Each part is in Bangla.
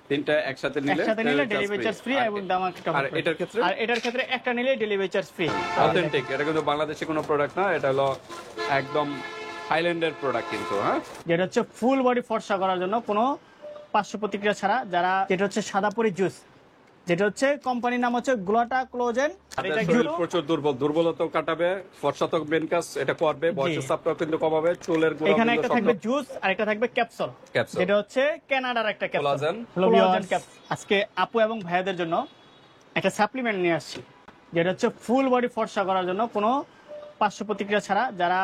তিনটা একসাথে নিলে ডেলিভারি চার্জ ফ্রি এবং দাম একটা আর এটার ক্ষেত্রে একটা নিলে ডেলিভারি চার্জ ফ্রি। অথেন্টিক, এটা কিন্তু বাংলাদেশে কোনো প্রোডাক্ট না, এটা হলো একদম থাইল্যান্ডের প্রোডাক্ট কিন্তু। হ্যাঁ, যেটা হচ্ছে ফুল বডি ফর্সা করার জন্য কোনো পার্শ্ব প্রতিক্রিয়া ছাড়া, যারা যেটা হচ্ছে সাদাপুরি জুস, যেটা হচ্ছে কোম্পানির নাম হচ্ছে গ্লোটা কোলাজেন। এটা প্রচুর দুর্বলতা কাটাবে, ফর্সা তো মেন কাজ এটা করবে, বয়সের চাপটাও কিন্তু কমাবে, চুলের গোড়া এখানে একটা থাকবে জুস আর একটা থাকবে ক্যাপসুল, যেটা হচ্ছে কানাডার একটা ক্যাপসুল। আজকে আপু এবং ভাইয়াদের জন্য একটা সাপ্লিমেন্ট নিয়ে আসছি, যেটা হচ্ছে ফুল বডি ফর্সা করার জন্য কোনো পার্শ্ব প্রতিক্রিয়া ছাড়া, যারা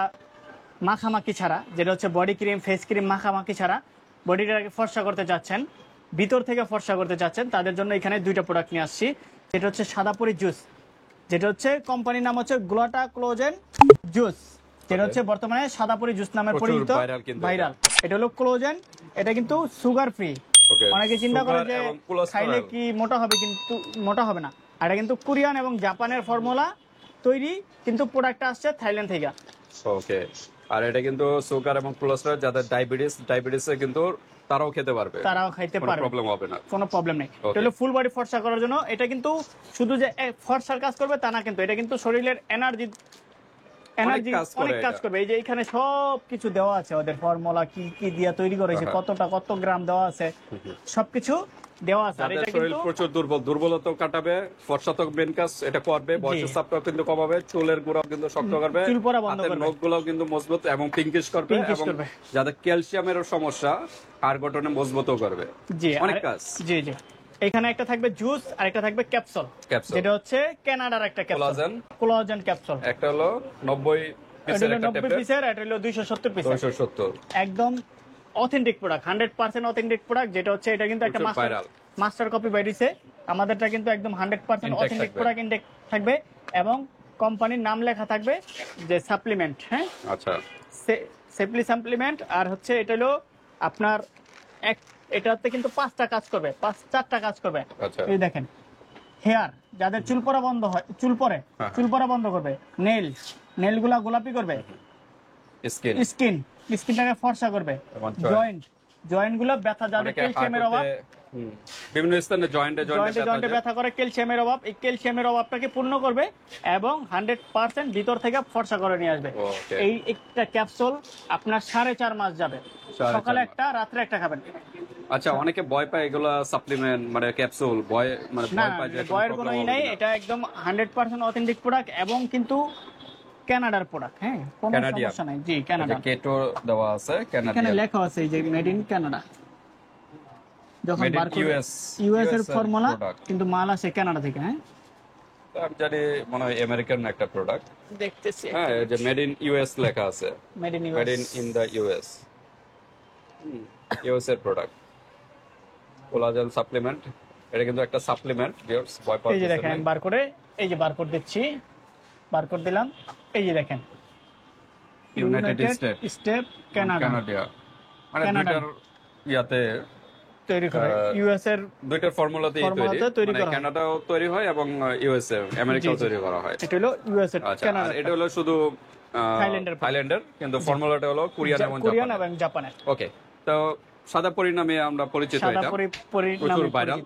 মাখামাখি ছাড়া, যেটা হচ্ছে বডি ক্রিম ফেস ক্রিম মাখামাখি ছাড়া বডিটাকে ফর্সা করতে চাচ্ছেন, ভিতর থেকে ফর্সা করতে চাচ্ছেন, তাদের জন্য এখানে দুইটা প্রোডাক্ট নিয়ে আসছি। যেটা হচ্ছে সাদাপুরি জুস, যেটা হচ্ছে কোম্পানির নাম হচ্ছে গ্লোটা কোলাজেন জুস, যেটা হচ্ছে বর্তমানে সাদাপুরি জুস নামে পরিচিত, ভাইরাল। এটা হলো কোলাজেন, এটা কিন্তু সুগার ফ্রি। অনেকে চিন্তা করে যে খাইলে কি মোটা হবে, কিন্তু মোটা হবে না। আর এটা কিন্তু কোরিয়ান এবং জাপানের ফর্মুলা তৈরি, কিন্তু প্রোডাক্টটা আসছে থাইল্যান্ড থেকে। ওকে, আর এটা কিন্তু সুগার এবং কোলেস্টেরল, যাদের ডায়াবেটিসে কিন্তু তারাও খেতে পারবে, তারাও খাইতে পারবে, কোনো প্রবলেম হবে না, কোনো প্রবলেম নেই। এটা হলো ফুল বডি ফর্সা করার জন্য। এটা কিন্তু শুধু যে ফর্সার কাজ করবে তা না, কিন্তু এটা কিন্তু শরীরের এনার্জি অনেক কাজ করবে। এই যে এখানে সব কিছু দেওয়া আছে, ওদের ফর্মুলা কি কি দিয়ে তৈরি করেছে, কত গ্রাম দেওয়া আছে, সবকিছু দেওয়া আছে। আর এটা কিন্তু প্রচুর দুর্বলতা কাটাবে, ফর্সা তো মেন কাজ এটা করবে, বয়সের চাপটাও কিন্তু কমাবে, চুলের গোড়াও কিন্তু শক্ত করবে, চুল পড়া বন্ধ করবে, নখগুলোও কিন্তু মজবুত এবং পিঙ্কিশ করবে, এবং যাদের ক্যালসিয়ামের সমস্যা হাড় গঠনে মজবুতও করবে। জি, অনেক কাজ। জি জি। এখানে একটা থাকবে জুস আর একটা থাকবে ক্যাপসুল, যেটা হচ্ছে কানাডার একটা ক্যাপসুল, কোলাজেন ক্যাপসুল। একটা হলো 90 পিসের, একটা 90 পিসের, এটা হলো 270 পিসের। 270 একদম অথেন্টিক প্রোডাক্ট, 100% অথেন্টিক প্রোডাক্ট। যেটা হচ্ছে এটা কিন্তু একটা মাস্টার কপি বাইরেছে, আমাদেরটা কিন্তু একদম 100% অথেন্টিক প্রোডাক্ট ইনটেক থাকবে, এবং কোম্পানির নাম লেখা থাকবে যে সাপ্লিমেন্ট। হ্যাঁ, আচ্ছা, সেপলি সাপ্লিমেন্ট। আর হচ্ছে এটা হলো আপনার এটাতে কিন্তু 5টা কাজ করবে, 4টা কাজ করবে। এই দেখেন, হেয়ার, যাদের চুল পড়া বন্ধ হয়, চুল পড়া বন্ধ করবে, নেলগুলা গোলাপি করবে, স্কিনটাকে ফর্সা করবে, জয়েন্ট গুলো ব্যথা, যাদের ক্যালসিয়ামের অভাব, বিভিন্ন স্থানে জয়েন্টে ব্যথা করে, ক্যালসিয়ামের অভাব, এই ক্যালসিয়ামের অভাবটাকে পূর্ণ করবে এবং 100% ভিতর থেকে ফর্সা করে নিয়ে আসবে। এই একটা ক্যাপসুল আপনার 4.5 মাস যাবে, সকালে একটা রাত্রে একটা খাবেন। আচ্ছা, অনেকে ভয় পায় এগুলো সাপ্লিমেন্ট মানে ক্যাপসুল, ভয় পায় যে ভয়ের কোনোই নাই। এটা একদম 100% অথেন্টিক প্রোডাক্ট এবং কিন্তু কানাডার প্রোডাক্ট। হ্যাঁ, কোনো সমস্যা নাই। জি, কানাডা, কেটো দেওয়া আছে, এখানে লেখা আছে এই যে মেড ইন কানাডা। যখন বারকোড ইউএস এর ফর্মুলা, কিন্তু মাল আসে কানাডা থেকে। হ্যাঁ, আমি জানি মনে হয় আমেরিকান একটা প্রোডাক্ট দেখতেছি। হ্যাঁ, যে মেড ইন ইউএস লেখা আছে, made in the US, US এর প্রোডাক্ট কোলাজেন সাপ্লিমেন্ট। এটা কিন্তু একটা সাপ্লিমেন্ট ভিউয়ার্স, ভয় পাওয়ার এই যে দেখেন বারকোডে, এই যে বারকোড দিচ্ছি, বারকোড দিলাম, এই যে দেখেন ইউনাইটেড স্টেট কানাডা, মানে দুইটার ইয়াতে তৈরি করে, ইউএস এর দুইটার ফর্মুলাতেই তৈরি, মানে কানাডাও তৈরি হয় এবং ইউএস এ আমেরিকাও তৈরি করা হয়। এটা হলো ইউএস এর, কানাডা। এটা হলো শুধু থাইল্যান্ডের, কিন্তু ফর্মুলাটা হলো কোরিয়ান এবং জাপানের। ওকে, তো সাদা পরিণামে আমরা পরিচিত, এটা প্রচুর ভাইরাল।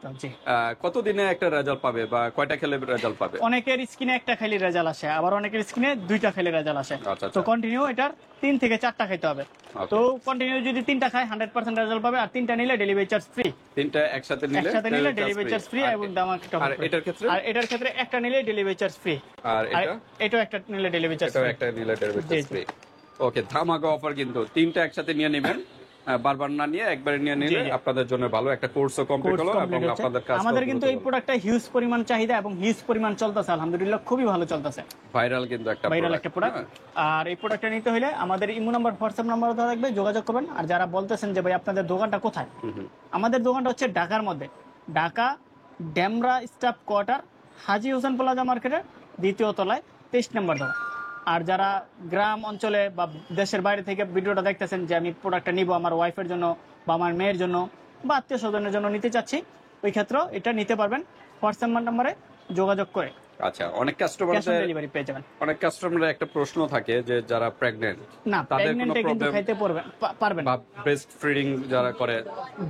কতদিনে একটা রেজাল্ট পাবে বা কয়টা খেলে রেজাল্ট পাবে? অনেকের স্কিনে একটা খেলে রেজাল্ট আসে, আবার অনেকের স্কিনে 2টা খেলে রেজাল্ট আসে। তো কন্টিনিউ এটার 3 থেকে 4টা খেতে হবে। তো কন্টিনিউ যদি 3টা খায় 100% রেজাল্ট পাবে, আর 3টা নিলে ডেলিভারি চার্জ ফ্রি। 3টা একসাথে নিলে ডেলিভারি চার্জ ফ্রি এবং দাম একটা। আর এটার ক্ষেত্রে একটা নিলে ডেলিভারি চার্জ ফ্রি, আর এটাও একটা নিলে ডেলিভারি চার্জ ফ্রি। ওকে, ধামাকা অফার কিন্তু, 3টা একসাথে নিয়ে নেবেন, বারবার না নিয়ে একবারে নিয়ে নিলে আপনাদের জন্য ভালো। একটা কোর্সও কমপ্লিট হলো এবং আপনাদের কাজ। আমাদের কিন্তু এই প্রোডাক্টটা হিউজ পরিমাণ চাহিদা এবং হিউজ পরিমাণ চলতেছে, আলহামদুলিল্লাহ খুবই ভালো চলতেছে, ভাইরাল কিন্তু একটা প্রোডাক্ট। আর এই প্রোডাক্টটা নিতে হলে আমাদের ইমো নাম্বার, হোয়াটসঅ্যাপ নাম্বার দেওয়া থাকবে, যোগাযোগ করবেন। আর যারা বলতেছেন যে ভাই আপনাদের দোকানটা কোথায়, আমাদের দোকানটা হচ্ছে ঢাকার মধ্যে, ঢাকা ডেমরা স্টাফ কোয়ার্টার, হাজী হোসেন প্লাজা মার্কেটের 2য় তলায় 23 নম্বর দোকান। আর যারা গ্রাম অঞ্চলে বা দেশের বাইরে থেকে ভিডিওটা দেখতেছেন যে আমি প্রোডাক্টটা নিব আমার ওয়াইফের জন্য বা আমার মেয়ের জন্য বা আত্মীয় স্বজনের জন্য নিতে চাচ্ছি, ওই ক্ষেত্রে এটা নিতে পারবেন। হোয়াটসঅ্যাপ নাম্বারে যোগাযোগ করে আচ্ছা অনেক কাস্টমারদের ডেলিভারি পেয়ে যাবেন। অনেক কাস্টমারের একটা প্রশ্ন থাকে যে যারা প্রেগন্যান্ট না, তাদের কোনো প্রেগন্যান্টে কিন্তু প্রবলেম খাইতে পারবেন বা ব্রেস্ট ফিডিং যারা করে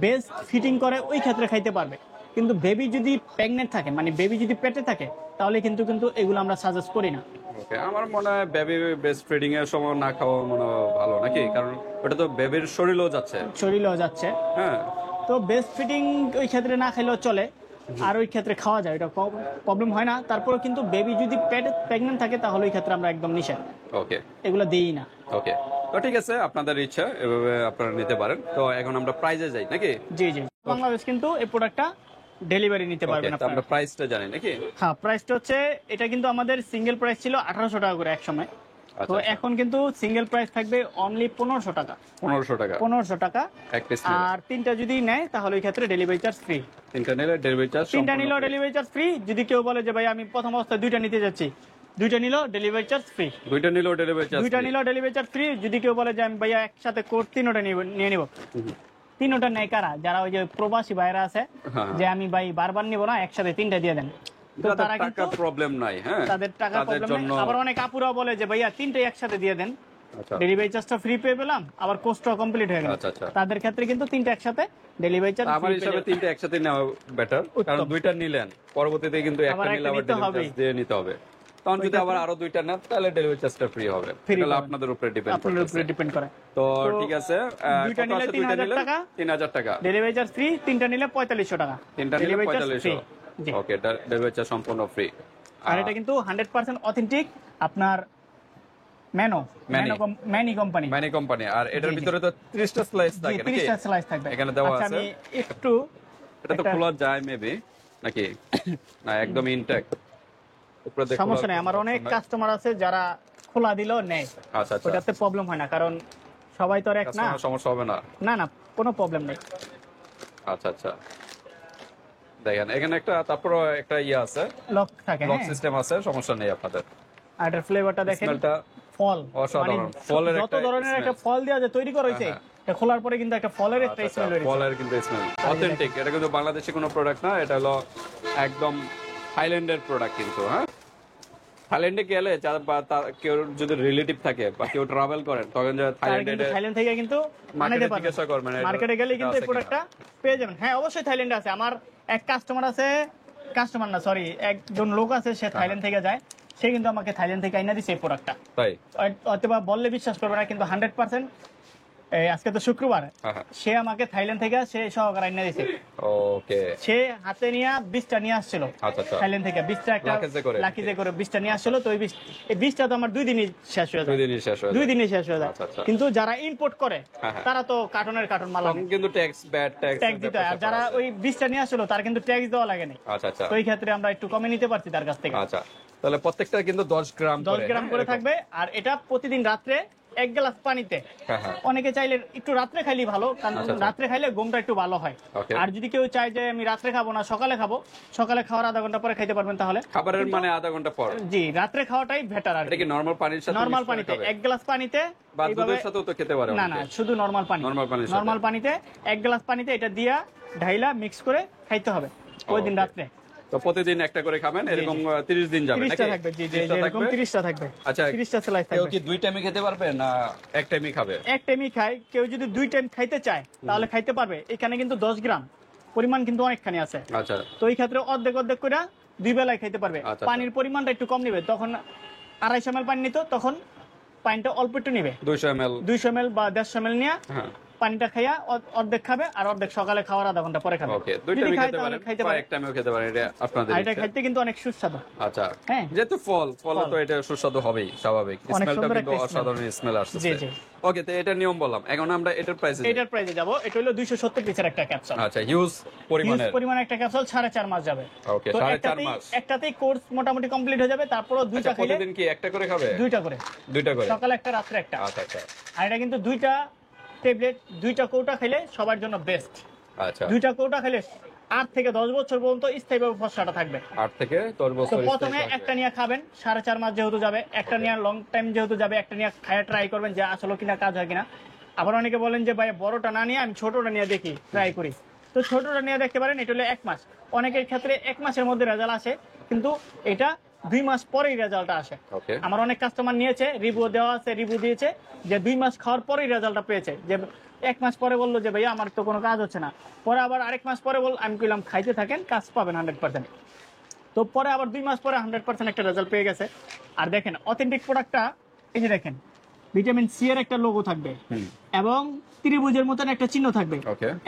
বেস্ট ফিটিং করে ওই ক্ষেত্রে খাইতে পারবে, কিন্তু বেবি যদি প্রেগন্যান্ট থাকে মানে বেবি যদি পেটে থাকে তাহলে কিন্তু এগুলো আমরা সাজেস্ট করি না। ওকে, আমার মনে হয় বেবি ব্রেস্ট ফিডিং এর সময় না খাওয়া মনে হয় ভালো নাকি, কারণ ওটা তো বেবির শরীরেও যাচ্ছে। হ্যাঁ, তো বেস্ট ফিটিং ওই ক্ষেত্রে না খেলেও চলে, আর ওই ক্ষেত্রে খাওয়া যায়, এটা প্রবলেম হয় না। তারপরে কিন্তু বেবি যদি পেটে প্রেগন্যান্ট থাকে তাহলে ওই ক্ষেত্রে আমরা একদম নিষেধ, ওকে এগুলো দিই না। ওকে, তো ঠিক আছে, আপনাদের ইচ্ছা, এভাবে আপনারা নিতে পারেন। তো এখন আমরা প্রাইজে যাই নাকি? জি জি, বাংলাদেশ কিন্তু এই প্রোডাক্টটা ডেলিভারি নিতে পারবেন আপনারা। আমরা প্রাইসটা জানি নাকি? হ্যাঁ, প্রাইসটা হচ্ছে এটা কিন্তু আমাদের সিঙ্গেল প্রাইস ছিল 1800 টাকা করে এক সময়, তো এখন কিন্তু সিঙ্গেল প্রাইস থাকবে অনলি 1500 টাকা। 1500 টাকা এক পিস, আর তিনটা যদি নেয় তাহলে ওই ক্ষেত্রে ডেলিভারি চার্জ ফ্রি। তিনটা নিলে ডেলিভারি চার্জ ফ্রি। যদি কেউ বলে যে ভাই আমি প্রথম অবস্থায় দুইটা নিতে যাচ্ছি, দুইটা নিলেও ডেলিভারি চার্জ ফ্রি। দুইটা নিলেও ডেলিভারি চার্জ ফ্রি। যদি কেউ বলে যে আমি ভাইয়া একসাথে তিনোটা নিয়ে নিব, তিনোটা নেয় কারা? যারা ওই যে প্রবাসী ভাইরা আছে, যে আমি ভাই বারবার নিব না, একসাথে তিনটা দিয়ে দেন, তো তারা কিন্তু প্রবলেম নাই। হ্যাঁ, তাদের টাকা প্রবলেম নাই। আবার অনেক আপুরাও বলে যে ভাইয়া তিনটাই একসাথে দিয়ে দেন, ডেলিভারি চার্জটা ফ্রি পেয়ে পেলাম, আবার কোস্টও কমপ্লিট হয়ে গেল। তাদের ক্ষেত্রে কিন্তু তিনটা একসাথে ডেলিভারি চার্জ, আমার হিসাবে তিনটা একসাথে নেওয়া বেটার, কারণ দুইটা নিলেন পরবর্তীতে কিন্তু একটা নিলে আবার ডেলিভারি চার্জ দিয়ে নিতে হবে। তখন যদি আবার আরো দুইটা নেন তাহলে ডেলিভারি চার্জটা ফ্রি হবে, এটা আপনাদের উপরে ডিপেন্ড করে। তো ঠিক আছে, দুইটা নিলে 3000 টাকা ডেলিভারি চার্জ ফ্রি, তিনটা নিলে 4500 টাকা, তিনটা নিলে 4500। ওকে, এটা ডেলিভারি চার্জ সম্পূর্ণ ফ্রি। আর এটা কিন্তু 100% অথেন্টিক আপনার ম্যানি কোম্পানি। আর এটার ভিতরে তো 30টা স্লাইস থাকে নাকি? 30টা স্লাইস থাকবে এখানে দেওয়া আছে। আমি একটু, এটা তো খোলা যায় মেবি নাকি? না, একদম ইনট্যাক্ট, উপরে দেখো। সমস্যা নেই, আমার অনেক কাস্টমার আছে যারা খোলা দিলেও নেয়। আচ্ছা, ওটাতে প্রবলেম হয় না, কারণ সবাই তো এক না, সমস্যা হবে না। না কোনো প্রবলেম নেই। আচ্ছা, দেখেন এখানে একটা, তারপর একটা আছে, লক থাকে, লক সিস্টেম আছে, সমস্যা নেই আপনাদের। আর এটার ফ্লেভারটা দেখেন, ফল অসাধারণ, ফলের যত ধরনের একটা ফল দেওয়া যায় তৈরি করা হয়েছে, এটা খোলার পরে কিন্তু একটা ফলের একটা স্মেল বের হচ্ছে, ফলের কিন্তু স্মেল অথেন্টিক। এটা কিন্তু বাংলাদেশি কোনো প্রোডাক্ট না, এটা হলো একদম থাইল্যান্ডের প্রোডাক্ট কিন্তু। হ্যাঁ, থাইল্যান্ডে গেলে কেউ যদি রিলেটিভ থাকে বা কেউ ট্রাভেল করেন, তখন থাইল্যান্ড থেকে কিন্তু বানাইতে পারবেন, জিজ্ঞাসা করবেন, মার্কেটে গেলে কিন্তু এই প্রোডাক্টটা পেয়ে যাবেন। হ্যাঁ, অবশ্যই থাইল্যান্ডে আছে। আমার এক একজন লোক আছে, সে থাইল্যান্ড থেকে যায়, সে কিন্তু আমাকে থাইল্যান্ড থেকে আইনা দিছে এই প্রোডাক্টটা। তাই অথবা বললে বিশ্বাস করবে না, কিন্তু 100% আজকে তো শুক্রবার, সে আমাকে থাইল্যান্ড থেকে সে সহকারে আইনা দিছে। ওকে, সে হাতে নিয়ে 20টা নিয়ে আসছিল থাইল্যান্ড থেকে, 20টা একটা লাকিজে করে 20টা নিয়ে আসছিল। তো এই 20টা তো আমার 2 দিনই শেষ হয়ে যায়। কিন্তু যারা ইম্পোর্ট করে তারা তো কার্টনের কার্টন মাল, কিন্তু ট্যাক্স দিতে হয়। আর যারা ওই 20টা নিয়ে আসছিল তার কিন্তু ট্যাক্স দেওয়া লাগে না। তো এই ক্ষেত্রে আমরা একটু কমে নিতে পারছি তার কাছ থেকে। তাহলে প্রত্যেকটা কিন্তু 10 গ্রাম করে থাকবে। আর এটা প্রতিদিন রাত্রে 1 গ্লাস পানিতে, অনেকে চাইলে একটু রাত্রে খাইলে ভালো, কারণ রাত্রে খাইলে ঘুমটা একটু ভালো হয়। আর যদি কেউ চায় যে আমি রাত্রে খাবো না, সকালে খাবো, সকালে খাওয়ার আধা ঘন্টা পরে খাইতে পারবেন। তাহলে খাবারের মানে আধা ঘন্টা পর, জি, রাত্রে খাওয়াটাই বেটার। আর এটা কি নরমাল পানির সাথে, নরমাল পানিতে 1 গ্লাস পানিতে বা দুধের সাথেও তো খেতে পারে? না, শুধু নরমাল পানিতে 1 গ্লাস পানিতে এটা দিয়া ঢাইলা মিক্স করে খাইতে হবে ওই দিন রাত্রে। তো প্রতিদিন একটা করে খাবেন, এরকম 30 দিন যাবে নাকি? 30টা থাকবে, জি জি, এরকম 30টা থাকবে। আচ্ছা, 30টা স্লাইস থাকবে। কেউ কি 2 টাইমে খেতে পারবে না এক টাইমই খাবে? এক টাইমই খায়। কেউ যদি 2 টাইম খাইতে চায় তাহলে খাইতে পারবে। এখানে কিন্তু 10 গ্রাম পরিমাণ কিন্তু অনেকখানি আছে। আচ্ছা, তো এই ক্ষেত্রে অর্ধেক করে 2 বেলায় খাইতে পারবে। পানির পরিমাণটা একটু কম নেবে, তখন 250 ml পানি নিত, তখন পানিটা অল্প একটু নেবে, 200 ml বা 150 ml নিয়ে পানিটা খাইয়া অর্ধেক খাবে, আর অর্ধেক সকালে খাওয়ার আধা ঘন্টা পরে খাবে। এটা খাইতে কিন্তু অনেক সুস্বাদু। আচ্ছা, যেহেতু ফল তো এটা সুস্বাদু হবেই, স্বাভাবিক। স্মেলটা কিন্তু অসাধারণ স্মেল আসছে। জি জি, ওকে, তো এটা নিয়ম বললাম। এখন আমরা এটার প্রাইসে যাব। এটা হলো 270 পিসের একটা ক্যাপসুল। আচ্ছা, হিউজ পরিমাণের একটা ক্যাপসুল, 4.5 মাস যাবে। ওকে, 4.5 মাস। একটাতেই কোর্স মোটামুটি কমপ্লিট হয়ে যাবে। তারপরও 2টা খাইলে, প্রতিদিন কি একটা করে খাবে? 2টা করে, সকালে একটা, রাত্রে একটা। আচ্ছা আচ্ছা। আর এটা কিন্তু 2টা ট্যাবলেট, 2টা কৌটা খেলে সবার জন্য বেস্ট। আচ্ছা, 2টা কৌটা খেলে 8 থেকে 10 বছর পর্যন্ত স্থায়ীভাবে ফর্সাটা থাকবে। 8 থেকে 10 বছর। তো প্রথমে একটা নিয়ে খাবেন, 4.5 মাস যেহেতু যাবে, একটা নিয়ে লং টাইম যেহেতু যাবে, একটা নিয়ে খায়া ট্রাই করবেন যে আসলে কিনা কাজ হয় কিনা। আবার অনেকে বলেন যে ভাই বড়টা না নিয়ে আমি ছোটটা নিয়ে দেখি, ট্রাই করি। তো ছোটটা নিয়ে দেখতে পারেন, এটা হলো 1 মাস। অনেকের ক্ষেত্রে 1 মাসের মধ্যে রেজাল্ট আসে, কিন্তু এটা 2 মাস পরেই রেজাল্টটা আসে। আমার অনেক কাস্টমার নিয়েছে, রিভিউ দেওয়া আছে, রিভিউ দিয়েছে যে 2 মাস খাওয়ার পরেই রেজাল্টটা পেয়েছে। যে 1 মাস পরে বললো যে ভাইয়া আমার তো কোনো কাজ হচ্ছে না, পরে আবার আরেক মাস পরে আমি কইলাম খাইতে থাকেন, কাজ পাবেন 100%। তো পরে আবার 2 মাস পরে 100% একটা রেজাল্ট পেয়ে গেছে। আর দেখেন অথেন্টিক প্রোডাক্টটা, এই যে দেখেন ভিটামিন সি এর একটা লোগো থাকবে এবং ত্রিভুজের মতন একটা চিহ্ন থাকবে,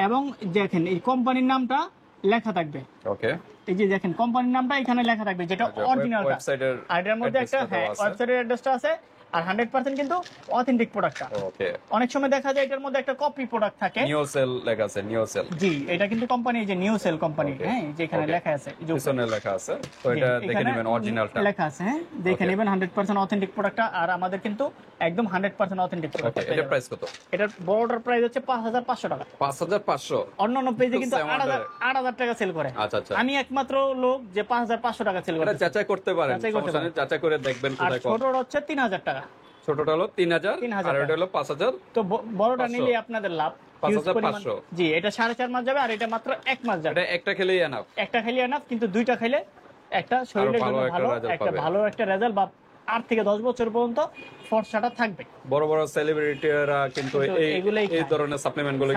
এবং দেখেন এই কোম্পানির নামটা লেখা থাকবে। এই যে দেখেন কোম্পানির নামটা এখানে লেখা থাকবে, যেটা অরিজিনাল। আর এর মধ্যে একটা ওয়েবসাইটের অ্যাড্রেসটা আছে। আর 100% কিন্তু অথেন্টিক প্রোডাক্টটা। অনেক সময় দেখা যায় এটার মধ্যে একটা কপি প্রোডাক্ট থাকে, নিওসেল লেখা আছে, নিওসেল। জি, এটা কিন্তু কোম্পানি, যে নিওসেল কোম্পানি, হ্যাঁ, যেখানে লেখা আছে, পিছনে লেখা আছে। তো এটা দেখে নেবেন, অরিজিনালটা লেখা আছে, হ্যাঁ, দেখে নেবেন 100% অথেন্টিক প্রোডাক্টটা। আর আমাদের কিন্তু একদম 100% অথেন্টিক প্রোডাক্ট। এটা প্রাইস কত? এটার বড়টার প্রাইস হচ্ছে 5500 টাকা। 5500? অন্যান্য পেজে কিন্তু 8000 টাকা সেল করে। আচ্ছা। আমি একমাত্র লোক যে 5500 টাকা সেল করে। এটা যাচাই করতে পারেন, সমস্যা নেই, যাচাই করে দেখবেন কোথায় কম। ছোটটা হচ্ছে 3000 টাকা। ছোটটা হলো 3000 আর এটা হলো 5000। তো বড়টা নিলে আপনাদের লাভ 5500। জি, এটা 4.5 মাস যাবে, আর এটা মাত্র 1 মাস যাবে। এটা একটা খেলেই এনাফ। একটা খেলে এনাফ, কিন্তু দুইটা খেলে একটা শরীরের জন্য ভালো একটা রেজাল্ট, বা 8 থেকে 10 বছর পর্যন্ত ফর্সাটা থাকবে। বড় বড় সেলিব্রিটিরা কিন্তু এই ধরনের সাপ্লিমেন্টগুলো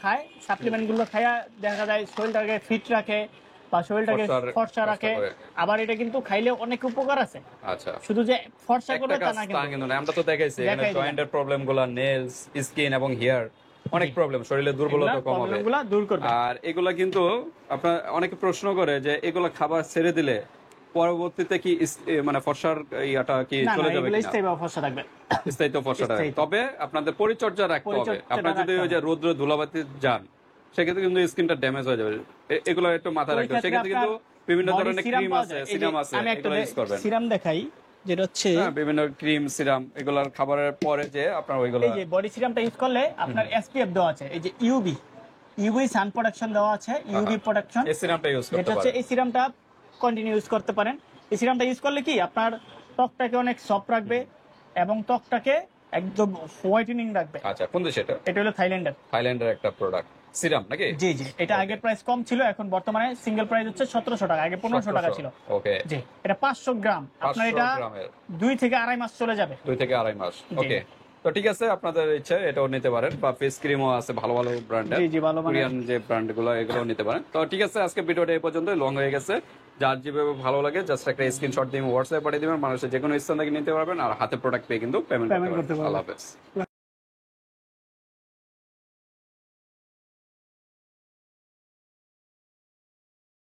খায়। সাপ্লিমেন্টগুলো খায়া দেখা যায় শরীরটাকে ফিট রাখে বা শরীরটাকে ফর্সা রাখে। আবার এটা কিন্তু খাইলে অনেক উপকার আছে। আচ্ছা, শুধু যে ফর্সা করবে তা না কিন্তু আমরা তো দেখাইছি এখানে জয়েন্টের প্রবলেমগুলো, নেলস, স্কিন এবং হেয়ার, অনেক প্রবলেম, শরীরের দুর্বলতা কমাবে, এগুলা দূর করবে। আর এগুলা কিন্তু আপনারা অনেকে প্রশ্ন করে যে এগুলা খাবার ছেড়ে দিলে পরবর্তীতে কি মানে ফর্সার ইয়াটা কি চলে যাবে কিনা? স্থায়ী ফর্সা থাকবে, স্থায়ী ফর্সা থাকবে। তবে আপনাদের পরিচর্যা রাখতে হবে। আপনারা যদি ওই যে রোদ্র ধুলাবাতি যান, সেক্ষেত্রে কিন্তু স্কিনটা ড্যামেজ হয়ে যাবে। এগুলো একটু মাথায় রাখতে হবে। সেক্ষেত্রে কিন্তু বিভিন্ন ধরনের ক্রিম আছে, সিরাম আছে, এগুলো ইউজ করবেন। সিরাম দেখাই, যেটা হচ্ছে বিভিন্ন ক্রিম, সিরাম, এগুলার খাবারের পরে যে আপনার ওইগুলো, এই যে বডি সিরামটা ইউজ করলে আপনার এসপিএফ দেওয়া আছে, এই যে ইউভি সান প্রোটেকশন দেওয়া আছে, ইউভি প্রোটেকশন। এই সিরামটা ইউজ করতে এটা হচ্ছে, এই সিরামটা কন্টিনিউ ইউজ করতে পারেন। এই সিরামটা ইউজ করলে কি আপনার ত্বকটাকে অনেক সফট রাখবে এবং ত্বকটাকে একদম হোয়াইটেনিং রাখবে। আচ্ছা, কোন দেশ এটা? এটা হলো থাইল্যান্ডের একটা প্রোডাক্ট, সিরাম নাকি? জি। এটা আগের প্রাইস কম ছিল, এখন বর্তমানে সিঙ্গেল প্রাইস হচ্ছে 1700 টাকা, আগে 1500 টাকা ছিল। ওকে, জি। এটা 500 গ্রাম, আপনার এটা 2 থেকে আড়াই মাস চলে যাবে। 2 থেকে আড়াই মাস, ওকে। তো ঠিক আছে, আপনাদের ইচ্ছে এটাও নিতে পারেন, বা ফেস ক্রিমও আছে ভালো ভালো ব্র্যান্ডের, জি ভালো কোরিয়ান যে ব্র্যান্ডগুলো, এগুলো নিতে পারেন। তো ঠিক আছে, আজকে ভিডিওটা এই পর্যন্ত, লং হয়ে গেছে। যার যেভাবে ভালো লাগে জাস্ট একটা স্ক্রিনশট দিয়ে হোয়াটসঅ্যাপে পাঠিয়ে দিবেন, মানুষের যে কোনো স্থান থেকে নিতে পারবেন, আর হাতে প্রোডাক্ট পেয়ে কিন্তু পেমেন্ট করতে পারবেন। আল্লাহ হাফেজ।